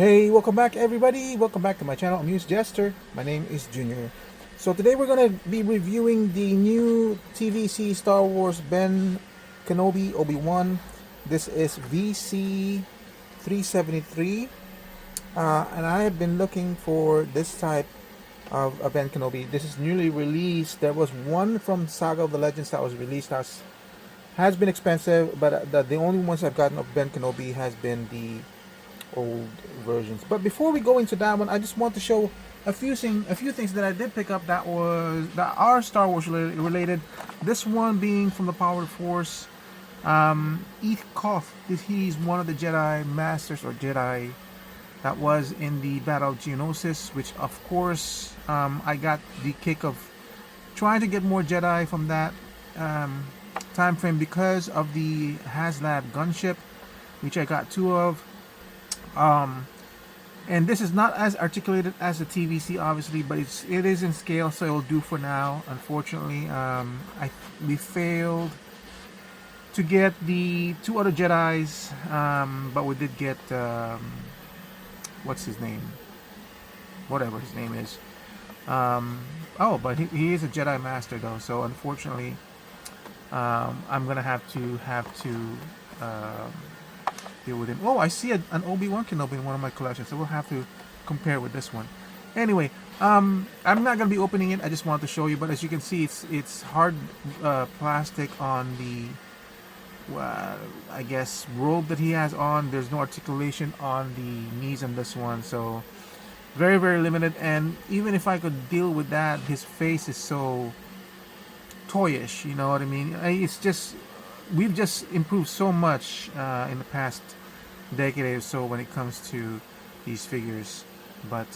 Hey, welcome back everybody. Welcome back to my channel, Amused Jester. My name is Junior. So today we're going to be reviewing the new TVC Star Wars Ben Kenobi Obi-Wan. This is VC 373. And I have been looking for this type of Ben Kenobi. This is newly released. There was one from Saga of the Legends that was released. Has been expensive, but the only ones I've gotten of Ben Kenobi has been the old versions. But before we go into that one, I just want to show a few things that I did pick up that are Star Wars related. This one being from the Power of the Force. Eat Koth. He's one of the Jedi Masters or Jedi that was in the Battle of Geonosis, which of course I got the kick of trying to get more Jedi from that time frame because of the HasLab gunship, which I got two of. And this is not as articulated as the TVC, obviously, but it is in scale, so it'll do for now. Unfortunately, we failed to get the two other Jedis, but we did get what's his name? Whatever his name is. Oh, but he is a Jedi Master though, so unfortunately, I'm gonna have to deal with him. Oh, I see an Obi-Wan Kenobi in one of my collections, so we'll have to compare with this one. Anyway, I'm not gonna be opening it. I just wanted to show you, but as you can see, it's hard plastic on the I guess robe that he has on. There's no articulation on the knees on this one, so very, very limited. And even if I could deal with that, his face is so toyish, you know what I mean? It's just, we've just improved so much in the past decade or so when it comes to these figures. But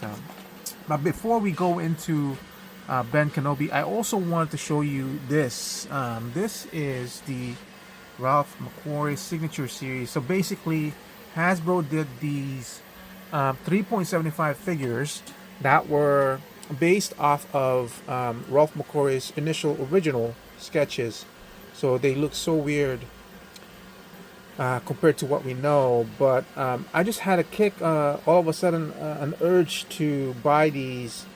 before we go into Ben Kenobi, I also wanted to show you this. This is the Ralph McQuarrie signature series. So basically, Hasbro did these 3.75 figures that were based off of Ralph McQuarrie's initial original sketches. So they look so weird compared to what we know. But I just had a kick, all of a sudden, an urge to buy these.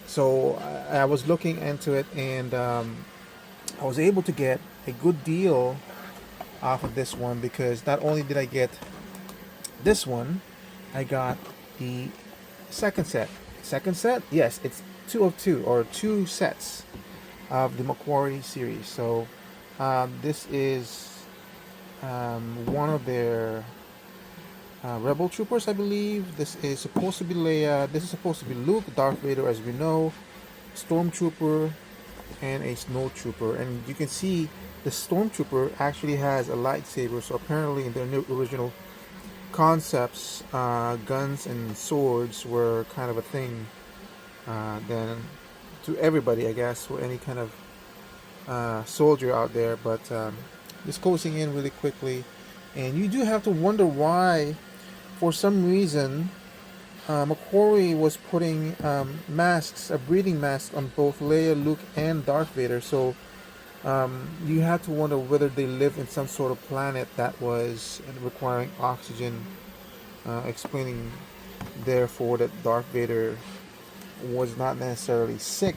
So I was looking into it, and I was able to get a good deal off of this one, because not only did I get this one, I got the second set. Second set? Yes, it's 2 of 2, or 2 sets of the McQuarrie series. So this is one of their Rebel Troopers, I believe. This is supposed to be Leia. This is supposed to be Luke, Darth Vader, as we know, Stormtrooper, and a Snow Trooper. And you can see the Stormtrooper actually has a lightsaber. So apparently in their new original concepts, guns and swords were kind of a thing then to everybody, I guess, or any kind of soldier out there. But just closing in really quickly, and you do have to wonder why, for some reason, McQuarrie was putting masks, a breathing mask, on both Leia, Luke, and Darth Vader. So you have to wonder whether they lived in some sort of planet that was requiring oxygen, explaining therefore that Darth Vader was not necessarily sick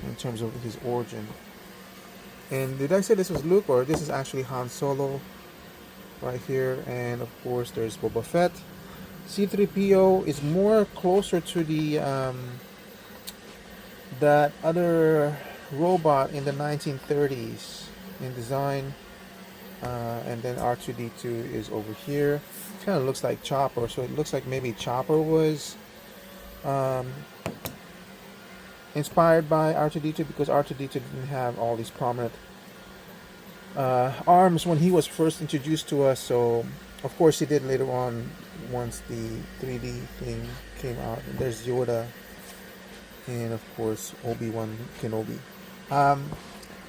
in terms of his origin. And did I say this was Luke, or this is actually Han Solo right here? And of course there's Boba Fett. C-3PO is more closer to the that other robot in the 1930s in design, and then R2-D2 is over here. Kind of looks like Chopper, so it looks like maybe Chopper was inspired by R2-D2, because R2-D2 didn't have all these prominent arms when he was first introduced to us. So of course he did later on once the 3D thing came out. And there's Yoda, and of course Obi-Wan Kenobi.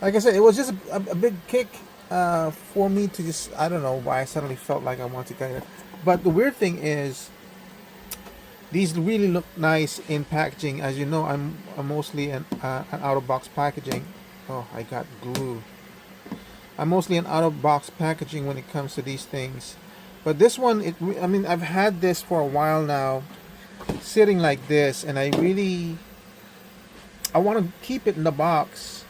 Like I said, it was just a big kick for me to just, I don't know why I suddenly felt like I wanted to get it. But the weird thing is, these really look nice in packaging. As you know, I'm mostly an out-of-box packaging. Oh, I got glue. I'm mostly an out-of-box packaging when it comes to these things. But this one, I mean, I've had this for a while now, sitting like this, and I want to keep it in the box,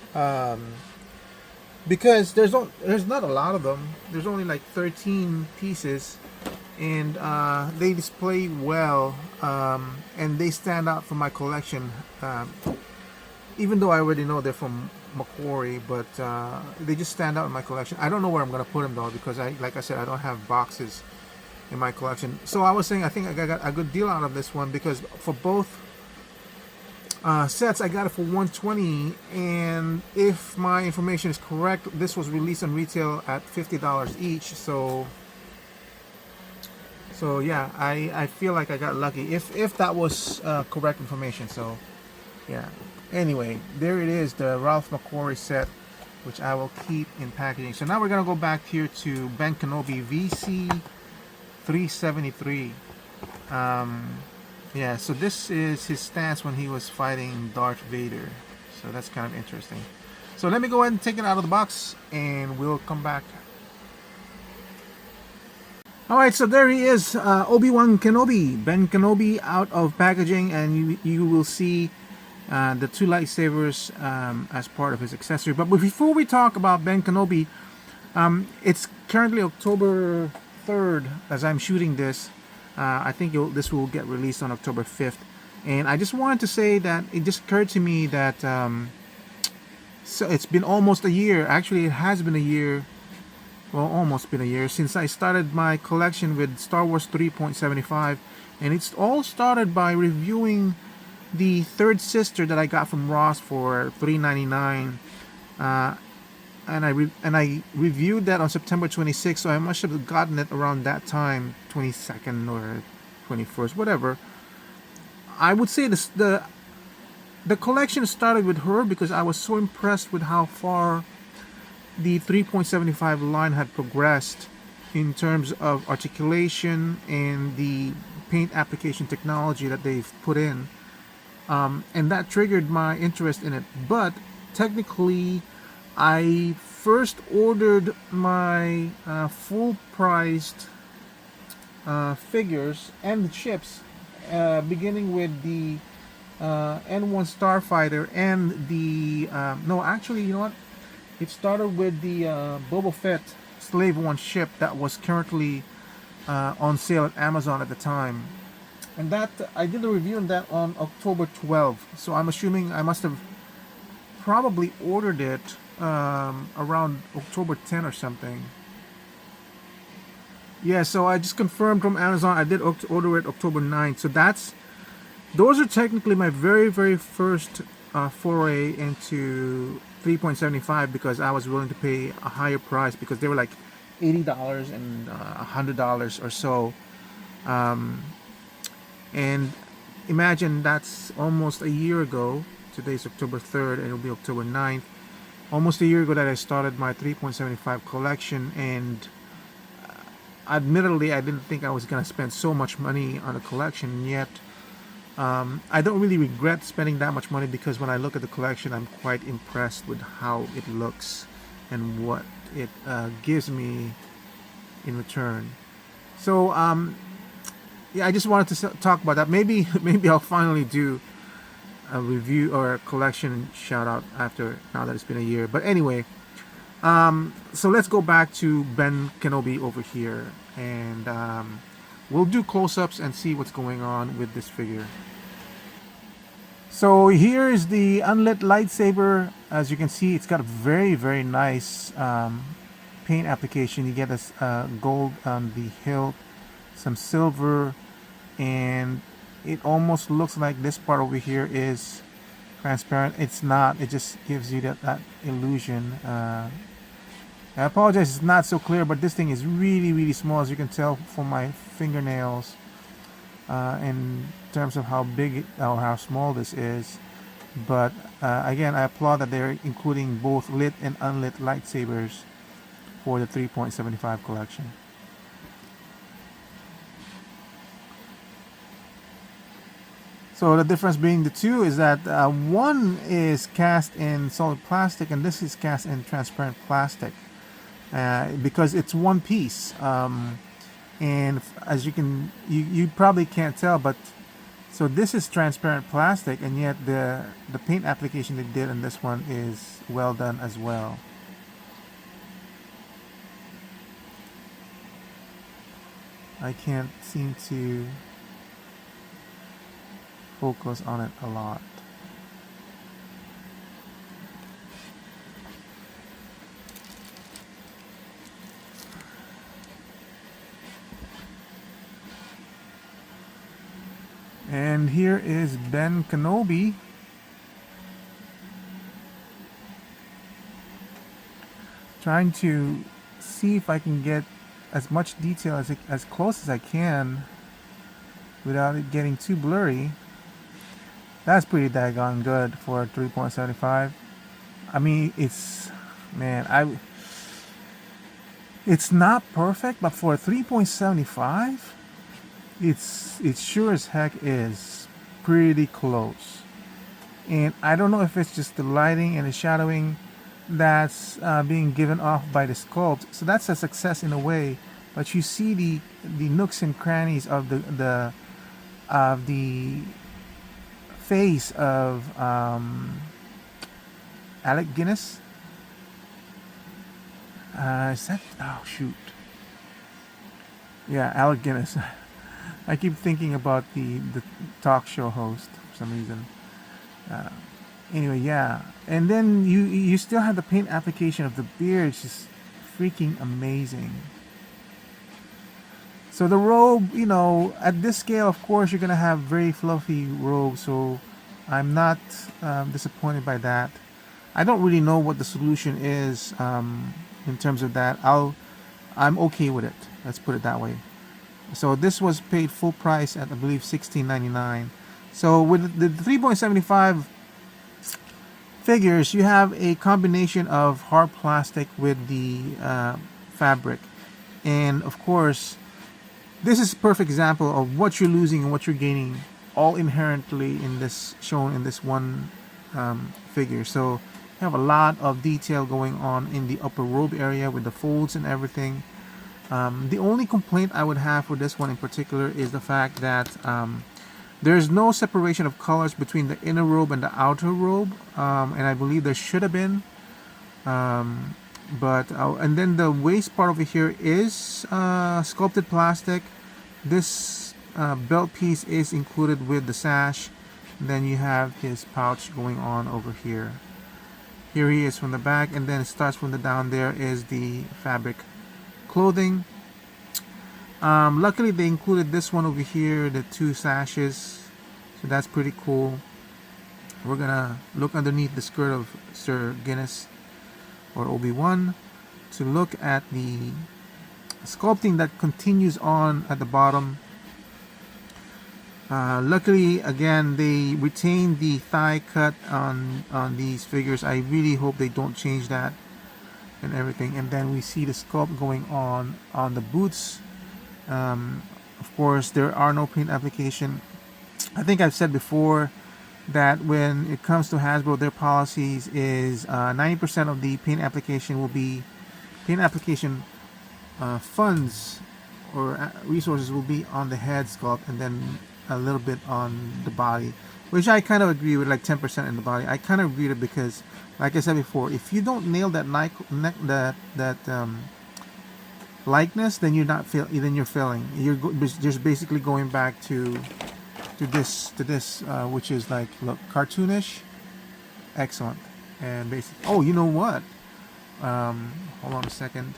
because there's not a lot of them. There's only like 13 pieces, and they display well, and they stand out from my collection. Even though I already know they're from Macquarie, but they just stand out in my collection. I don't know where I'm gonna put them though, because like I said, I don't have boxes in my collection. So I was saying, I think I got a good deal out of this one, because for both sets I got it for 120, and if my information is correct, this was released on retail at $50 each. So yeah, I feel like I got lucky if that was correct information. So yeah. Anyway, there it is, the Ralph McQuarrie set, which I will keep in packaging. So now we're gonna go back here to Ben Kenobi VC 373. Yeah, so this is his stance when he was fighting Darth Vader. So that's kind of interesting. So let me go ahead and take it out of the box, and we'll come back. Alright, so there he is, Obi-Wan Kenobi, Ben Kenobi, out of packaging, and you will see the two lightsabers as part of his accessory. But before we talk about Ben Kenobi, it's currently October 3rd as I'm shooting this. I think this will get released on October 5th. And I just wanted to say that it just occurred to me that so it's been almost a year. Actually, it has been a year. Well, almost been a year since I started my collection with Star Wars 3.75. And it's all started by reviewing the third sister that I got from Ross for $3.99, and I reviewed that on September 26th, so I must have gotten it around that time, 22nd or 21st, whatever. I would say the collection started with her because I was so impressed with how far the 3.75 line had progressed in terms of articulation and the paint application technology that they've put in. And that triggered my interest in it. But technically, I first ordered my full-priced figures and the chips, beginning with the N1 Starfighter and the no, actually, you know what? It started with the Boba Fett Slave One ship that was currently on sale at Amazon at the time. And that I did a review on that on October 12th. So I'm assuming I must have probably ordered it around October 10 or something. Yeah, so I just confirmed from Amazon. I did order it October 9th. So those are technically my very, very first foray into 3.75, because I was willing to pay a higher price because they were like $80 and $100 or so. And imagine that's almost a year ago. Today's October 3rd, and it'll be October 9th. Almost a year ago that I started my 3.75 collection, and admittedly, I didn't think I was going to spend so much money on a collection, yet I don't really regret spending that much money, because when I look at the collection, I'm quite impressed with how it looks and what it gives me in return. So, yeah, I just wanted to talk about that. Maybe I'll finally do a review or a collection shout out now that it's been a year. But anyway, so let's go back to Ben Kenobi over here, and we'll do close-ups and see what's going on with this figure. So here is the unlit lightsaber. As you can see, it's got a very, very nice paint application. You get this gold on the hilt, some silver, and it almost looks like this part over here is transparent. It's not. It just gives you that illusion. I apologize, it's not so clear, but this thing is really, really small, as you can tell from my fingernails, in terms of how big or how small this is. But again, I applaud that they're including both lit and unlit lightsabers for the 3.75 collection. So the difference between the two is that one is cast in solid plastic and this is cast in transparent plastic, because it's one piece. And as you probably can't tell, but so this is transparent plastic, and yet the paint application they did on this one is well done as well. I can't seem to focus on it a lot. And here is Ben Kenobi. Trying to see if I can get as much detail as close as I can without it getting too blurry. That's pretty daggone good for 3.75. I mean, it's not perfect, but for 3.75, it sure as heck is pretty close. And I don't know if it's just the lighting and the shadowing that's being given off by the sculpt. So that's a success in a way. But you see the nooks and crannies of the face of Alec Guinness. Is that? Oh shoot. Yeah, Alec Guinness. I keep thinking about the talk show host for some reason. Anyway, yeah, and then you still have the paint application of the beard. It's just freaking amazing. So the robe, at this scale, of course, you're gonna have very fluffy robe. So I'm not disappointed by that. I don't really know what the solution is in terms of that. I'm okay with it. Let's put it that way. So this was paid full price at, I believe, $16.99. So with the 3.75 figures, you have a combination of hard plastic with the fabric, and of course, this is a perfect example of what you're losing and what you're gaining, all inherently shown in this one figure. So you have a lot of detail going on in the upper robe area with the folds and everything. The only complaint I would have for this one in particular is the fact that there's no separation of colors between the inner robe and the outer robe, and I believe there should have been. And then the waist part over here is sculpted plastic. This belt piece is included with the sash. And then you have his pouch going on over here. Here he is from the back, and then it starts from the down. There is the fabric clothing. Luckily they included this one over here, the two sashes, so that's pretty cool. We're gonna look underneath the skirt of Sir Guinness or Obi-Wan to look at the sculpting that continues on at the bottom. Luckily, again, they retain the thigh cut on these figures. I really hope they don't change that and everything. And then we see the sculpt going on the boots. Of course, there are no paint application. I think I've said before that when it comes to Hasbro, their policies is 90% of the paint application will be funds or resources will be on the head sculpt, and then a little bit on the body, which I kind of agree with, like 10% in the body. I kind of agree with it because, like I said before, if you don't nail that likeness, then you're not then you're failing. You're just basically going back to this which is like, look, cartoonish, excellent, and basic. Oh, you know what? Hold on a second.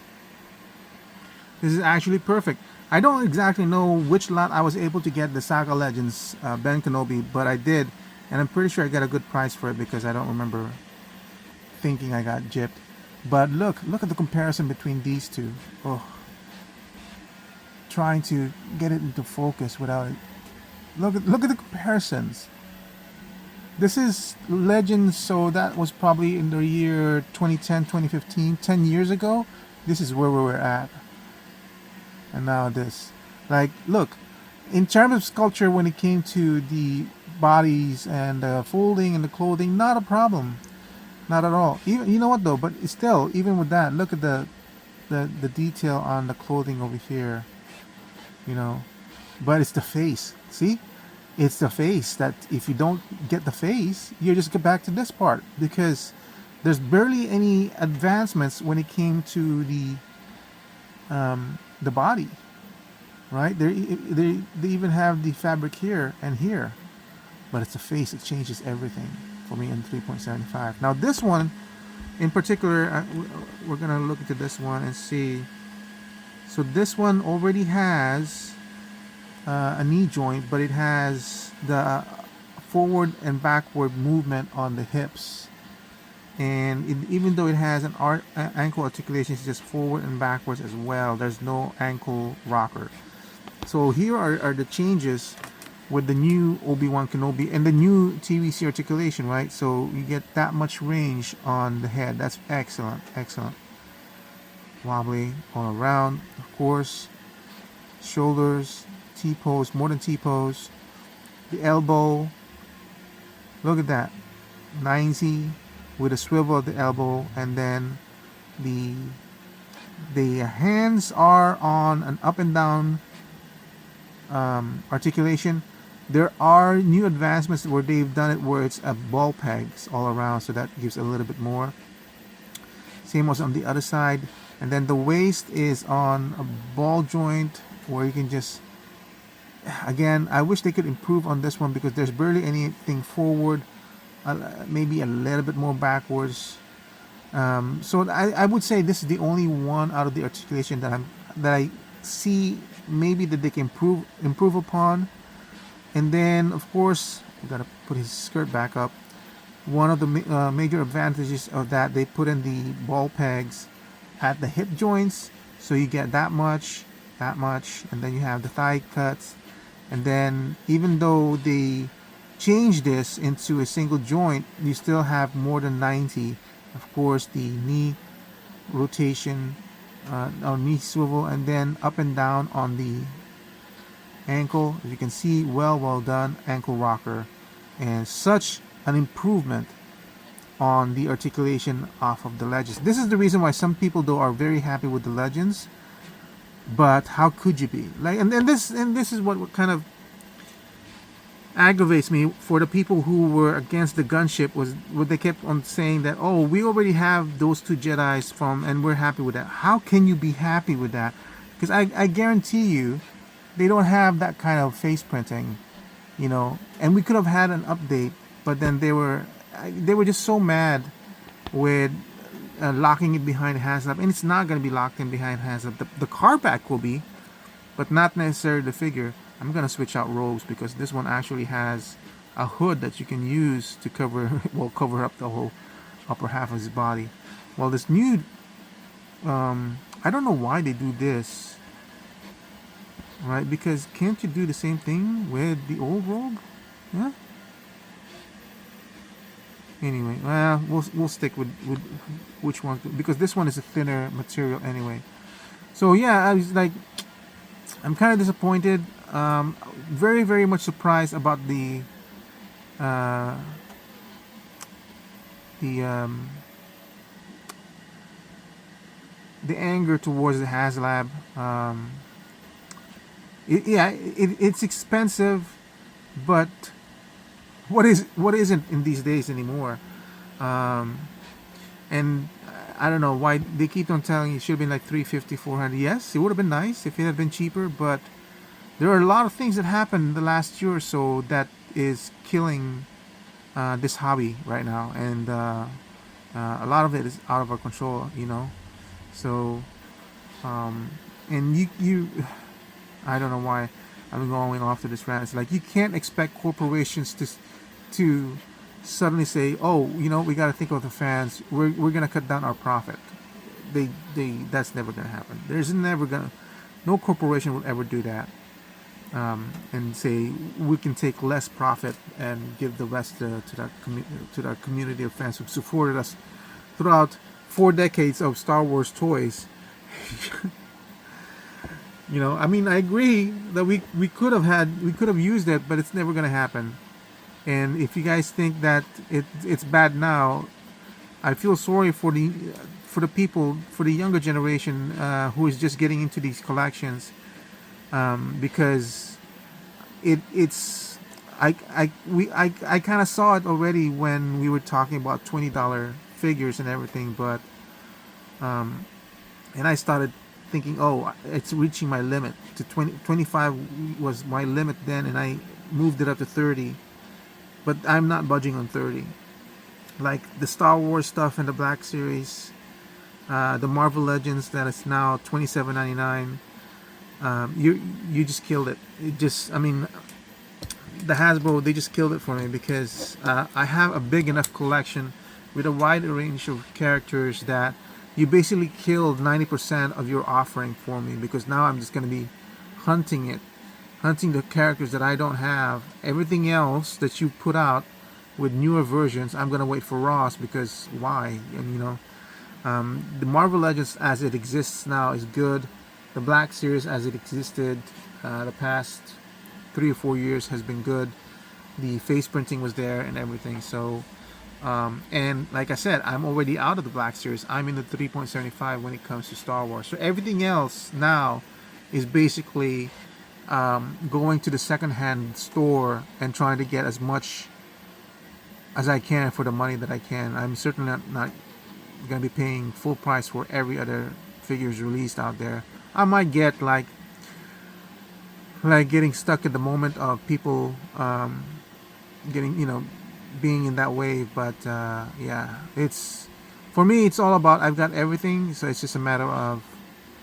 This is actually perfect. I don't exactly know which lot I was able to get the Saga Legends Ben Kenobi, but I did, and I'm pretty sure I got a good price for it because I don't remember thinking I got gypped. But look at the comparison between these two. Oh, trying to get it into focus without it. Look at the comparisons. This is Legends, so that was probably in the year 2010, 2015, 10 years ago. This is where we were at. And now this. Like, look, in terms of sculpture, when it came to the bodies and the folding and the clothing, not a problem. Not at all. Even, you know what though, but still, even with that, look at the detail on the clothing over here. you know. But it's the face. See, it's the face that if you don't get the face, you just get back to this part because there's barely any advancements when it came to the body, right? They even have the fabric here and here, but it's the face. It changes everything for me in 3.75. Now this one in particular, we're gonna look into this one and see. So this one already has a knee joint, but it has the forward and backward movement on the hips. And even though it has an ankle articulation, it's just forward and backwards as well. There's no ankle rocker. So here are the changes with the new Obi-Wan Kenobi and the new TVC articulation, right? So you get that much range on the head. That's excellent, excellent. Wobbly all around, of course. Shoulders, T-pose, more than T-pose. The elbow, look at that. 90 with a swivel at the elbow, and then the hands are on an up and down articulation. There are new advancements where they've done it where it's a ball pegs all around, so that gives a little bit more. Same as on the other side. And then the waist is on a ball joint where you can just, again, I wish they could improve on this one because there's barely anything forward, maybe a little bit more backwards. So I would say this is the only one out of the articulation that I see maybe that they can improve upon. And then of course we gotta put his skirt back up. One of the major advantages of that, they put in the ball pegs at the hip joints, so you get that much, and then you have the thigh cuts. And then even though they change this into a single joint, you still have more than 90. Of course, the knee rotation, or knee swivel, and then up and down on the ankle. As you can see, well done, ankle rocker, and such an improvement on the articulation off of the legends. This is the reason why some people though are very happy with the legends, but how could you be like? And this is what kind of aggravates me for the people who were against the gunship was what they kept on saying that, oh, we already have those two Jedis from and we're happy with that. How can you be happy with that? Because I guarantee you they don't have that kind of face printing, you know. And we could have had an update, but then they were just so mad with locking it behind HasLab, and it's not going to be locked in behind HasLab. The car back will be, but not necessarily the figure. I'm going to switch out robes because this one actually has a hood that you can use to cover up the whole upper half of his body. Well, this new, I don't know why they do this, right? Because can't you do the same thing with the old robe? Yeah. Anyway, well, we'll stick with which one, because this one is a thinner material anyway. So yeah, I was like, I'm kind of disappointed. Very much surprised about the anger towards the HasLab. It's expensive, but what isn't in these days anymore? And I don't know why they keep on telling you it should have been like 350, 400. Yes, it would have been nice if it had been cheaper, but there are a lot of things that happened the last year or so that is killing this hobby right now, and a lot of it is out of our control, you know. So, and you, I don't know why I'm going off to this rant. It's like you can't expect corporations to suddenly say, oh, you know, we got to think of the fans. We're gonna cut down our profit. That's never gonna happen. No corporation will ever do that. And say we can take less profit and give the rest to that community of fans who supported us throughout 4 decades of Star Wars toys. You know, I mean, I agree that we could have used it, but it's never going to happen. And if you guys think that it's bad now, I feel sorry for the people, for the younger generation who is just getting into these collections. because it's I kind of saw it already when we were talking about $20 figures and everything, but and I started thinking, oh, it's reaching my limit. To 25 was my limit then, and I moved it up to 30, but I'm not budging on 30. Like the Star Wars stuff in the Black Series, the Marvel Legends that is now $27.99. You just killed it. It just, I mean, the Hasbro, they just killed it for me, because I have a big enough collection with a wide range of characters that you basically killed 90% of your offering for me, because now I'm just going to be hunting the characters that I don't have. Everything else that you put out with newer versions, I'm going to wait for Ross, because why? And the Marvel Legends as it exists now is good. The Black Series as it existed the past 3 or 4 years has been good. The face printing was there and everything. So, and like I said, I'm already out of the Black Series. I'm in the 3.75 when it comes to Star Wars. So everything else now is basically going to the secondhand store and trying to get as much as I can for the money that I can. I'm certainly not going to be paying full price for every other figures released out there. I might get like getting stuck at the moment of people getting, being in that wave. But yeah, it's, for me, it's all about, I've got everything, so it's just a matter of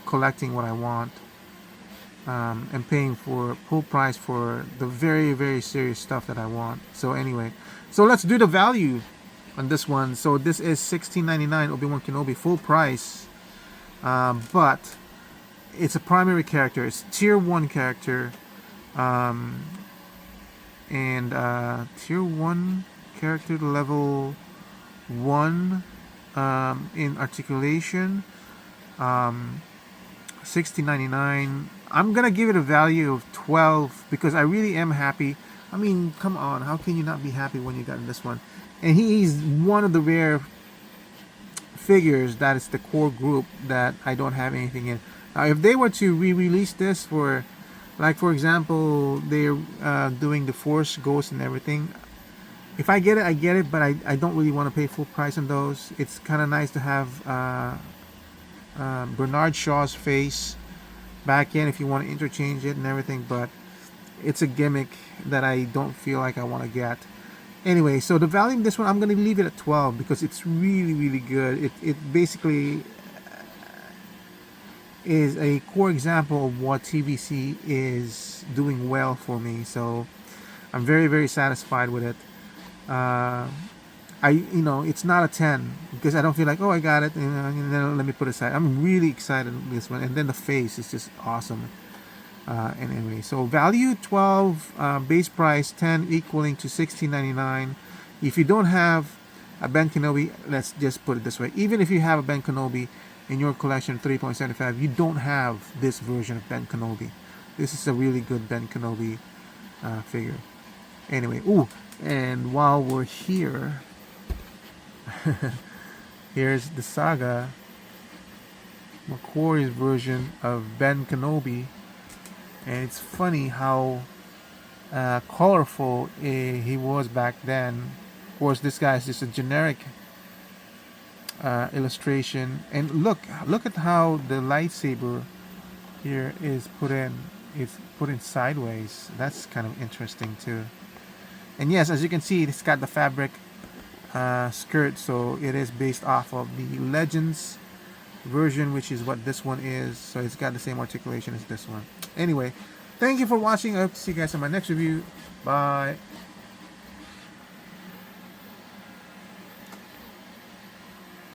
collecting what I want, and paying for full price for the very, very serious stuff that I want. So anyway, so let's do the value on this one. So this is $16.99 Obi-Wan Kenobi full price, but it's a primary character. It's tier 1 character, and tier 1 character level 1 in articulation, $16.99. I'm gonna give it a value of 12 because I really am happy. I mean, come on, how can you not be happy when you got this one? And he's one of the rare figures that is the core group that I don't have anything in. Now, if they were to re-release this for, like for example, they're doing the Force Ghost and everything. If I get it, I get it, but I don't really want to pay full price on those. It's kind of nice to have Bernard Shaw's face back in if you want to interchange it and everything, but it's a gimmick that I don't feel like I want to get. Anyway, so the value of this one, I'm going to leave it at 12 because it's really, really good. It basically is a core example of what TVC is doing well for me. So I'm very, very satisfied with it. It's not a 10 because I don't feel like, oh, I got it, and then let me put it aside. I'm really excited with this one, and then the face is just awesome. And anyway, so value 12, base price 10, equaling to $16.99. If you don't have a Ben Kenobi, let's just put it this way: even if you have a Ben Kenobi in your collection 3.75, you don't have this version of Ben Kenobi. This is a really good Ben Kenobi figure. Anyway, ooh, and while we're here, here's the Saga McQuarrie's version of Ben Kenobi. And it's funny how colorful he was back then. Of course, this guy is just a generic illustration. And look at how the lightsaber here is put in. It's put in sideways. That's kind of interesting too. And yes, as you can see, it's got the fabric skirt, so it is based off of the Legends version, which is what this one is. So it's got the same articulation as this one. Anyway, thank you for watching. I hope to see you guys in my next review. Bye.